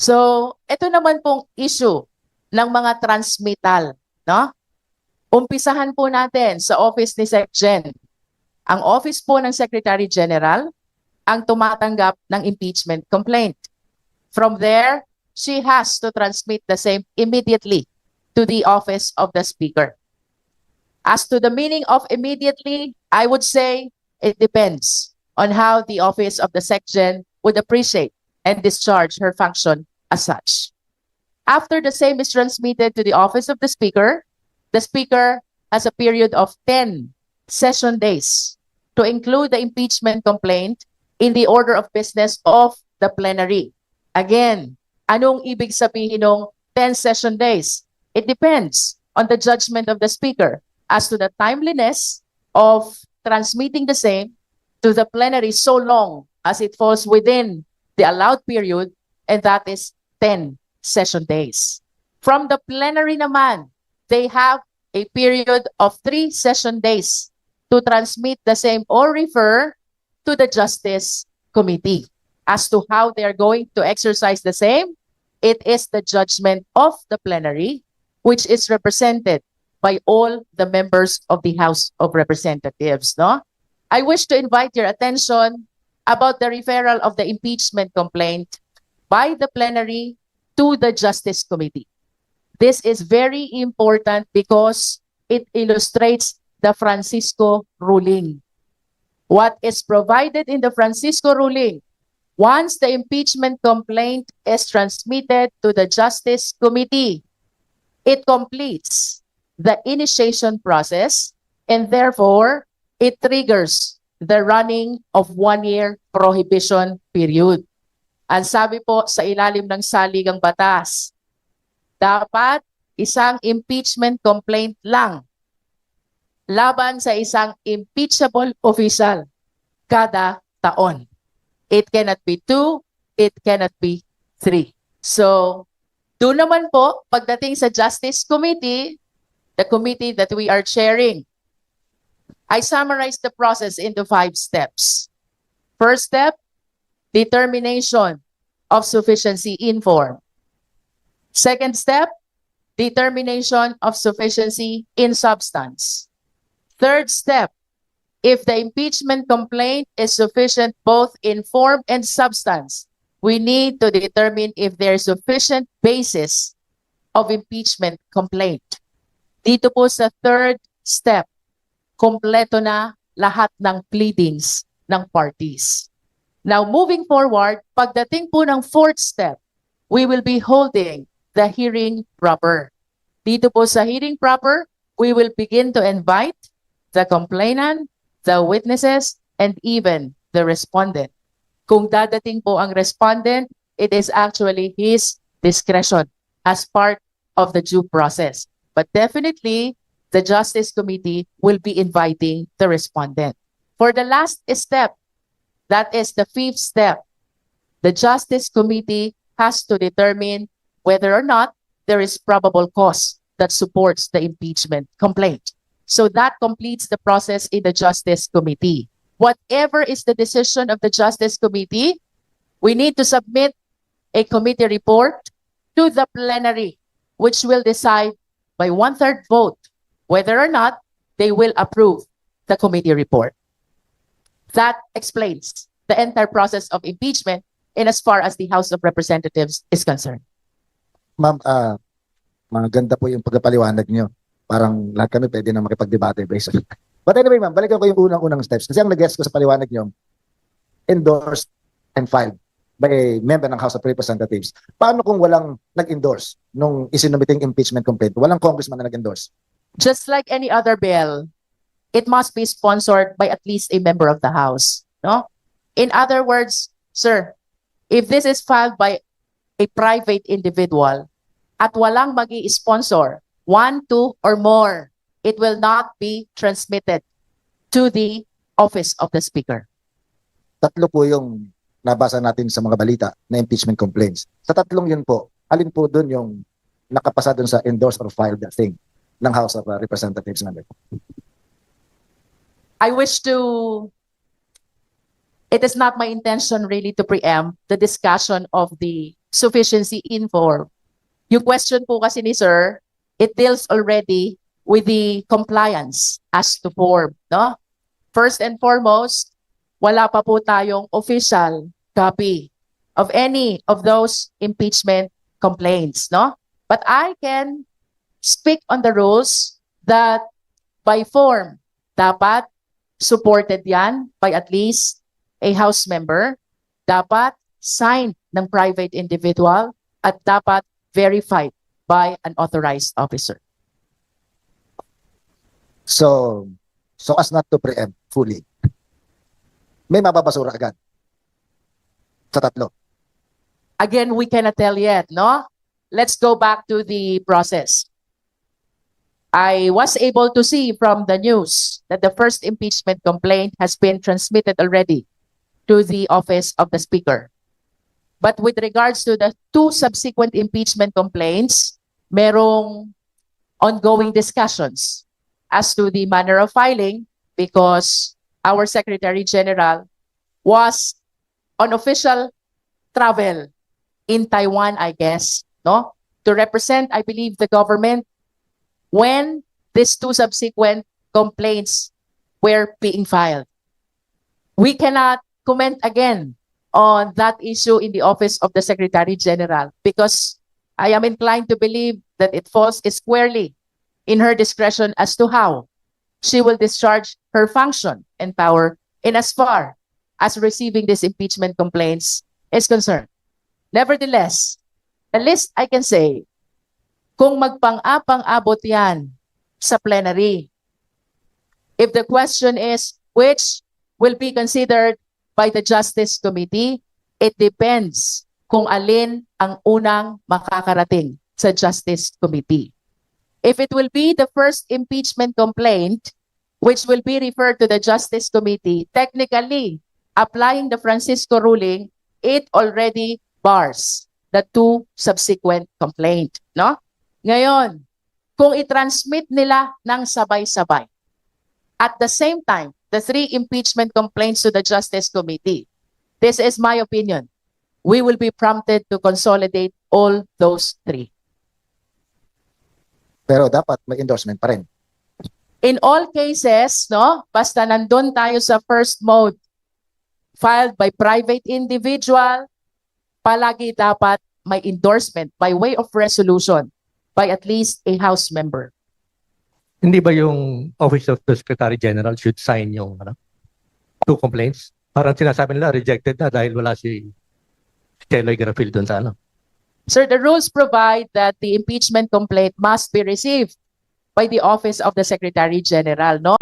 So, ito naman pong issue ng mga transmittal, no? Umpisahan po natin sa office ni SecGen. Ang office po ng Secretary General ang tumatanggap ng impeachment complaint. From there, she has to transmit the same immediately to the office of the Speaker. As to the meaning of immediately, I would say it depends on how the office of the SecGen would appreciate and discharge her function as such. After the same is transmitted to the office of the Speaker has a period of 10 session days to include the impeachment complaint in the order of business of the plenary. Again, anong ibig sabihin ng 10 session days? It depends on the judgment of the Speaker as to the timeliness of transmitting the same to the plenary so long as it falls within the allowed period, and that is 10 session days. From the plenary naman, they have a period of 3 session days to transmit the same or refer to the Justice Committee. As to how they are going to exercise the same, it is the judgment of the plenary, which is represented by all the members of the House of Representatives. No? I wish to invite your attention about the referral of the impeachment complaint by the plenary to the Justice Committee. This is very important because it illustrates the Francisco ruling. What is provided in the Francisco ruling, once the impeachment complaint is transmitted to the Justice Committee, it completes the initiation process and therefore it triggers the running of 1-year prohibition period. Ang sabi po sa ilalim ng saligang batas, dapat isang impeachment complaint lang laban sa isang impeachable official kada taon. It cannot be 2, it cannot be 3. So, doon naman po, pagdating sa Justice Committee, the committee that we are chairing, I summarize the process into 5 steps. First step, determination of sufficiency in form. Second step, determination of sufficiency in substance. Third step, if the impeachment complaint is sufficient both in form and substance, we need to determine if there is sufficient basis of impeachment complaint. Dito po sa third step, kompleto na lahat ng pleadings ng parties. Now, moving forward, pagdating po ng fourth step, we will be holding the hearing proper. Dito po sa hearing proper, we will begin to invite the complainant, the witnesses, and even the respondent. Kung dadating po ang respondent, it is actually his discretion as part of the due process. But definitely, the Justice Committee will be inviting the respondent. For the last step, that is the fifth step, the Justice Committee has to determine whether or not there is probable cause that supports the impeachment complaint. So that completes the process in the Justice Committee. Whatever is the decision of the Justice Committee, we need to submit a committee report to the plenary, which will decide by 1/3 vote whether or not they will approve the committee report. That explains the entire process of impeachment in as far as the House of Representatives is concerned. Ma'am, maganda po yung pagpapaliwanag niyo. Parang lahat kami pwede na makipagdebate based on. But anyway, ma'am, balikan ko yung unang-unang steps. Kasi ang nag-guess ko sa paliwanag niyo, endorsed and filed by a member ng House of Representatives. Paano kung walang nag-endorse nung isinumiting impeachment complaint? Walang congressman na nag-endorse? Just like any other bill, it must be sponsored by at least a member of the House. No? In other words, sir, if this is filed by a private individual at walang magi-sponsor, 1, 2, or more, it will not be transmitted to the office of the Speaker. Tatlo po yung nabasa natin sa mga balita na impeachment complaints. Sa tatlong yun po, alin po dun yung nakapasa dun sa endorsed or filed thing ng House of Representatives namin? I wish to, it is not my intention really to preempt the discussion of the sufficiency in form. Yung question po kasi ni Sir, it deals already with the compliance as to form, no? First and foremost, wala pa po tayong official copy of any of those impeachment complaints, no? But I can speak on the rules that by form, dapat supported yan by at least a House member, dapat signed ng private individual, at dapat verified by an authorized officer. So as not to preempt fully, may mababasura agad sa tatlo. Again, we cannot tell yet, no? Let's go back to the process. I was able to see from the news that the first impeachment complaint has been transmitted already to the office of the Speaker. But with regards to the two subsequent impeachment complaints, merong ongoing discussions as to the manner of filing because our Secretary General was on official travel in Taiwan, I guess, no? To represent, I believe, the government when these two subsequent complaints were being filed. We cannot comment again on that issue in the office of the Secretary General because I am inclined to believe that it falls squarely in her discretion as to how she will discharge her function and power in as far as receiving these impeachment complaints is concerned. Nevertheless, the least I can say, kung magpang-apang-abot yan sa plenary, if the question is which will be considered by the Justice Committee, it depends kung alin ang unang makakarating sa Justice Committee. If it will be the first impeachment complaint, which will be referred to the Justice Committee, technically, applying the Francisco ruling, it already bars the two subsequent complaint, no? Ngayon, kung i-transmit nila ng sabay-sabay, at the same time, the three impeachment complaints to the Justice Committee, this is my opinion, we will be prompted to consolidate all those three. Pero dapat may endorsement pa rin. In all cases, no, basta nandun tayo sa first mode, filed by private individual, palagi dapat may endorsement by way of resolution by at least a House member. Hindi ba yung Office of the Secretary General should sign yung two complaints? Parang sinasabi nila rejected na dahil wala si Cheloy Garfield doon sa ano. Sir, the rules provide that the impeachment complaint must be received by the Office of the Secretary General, no?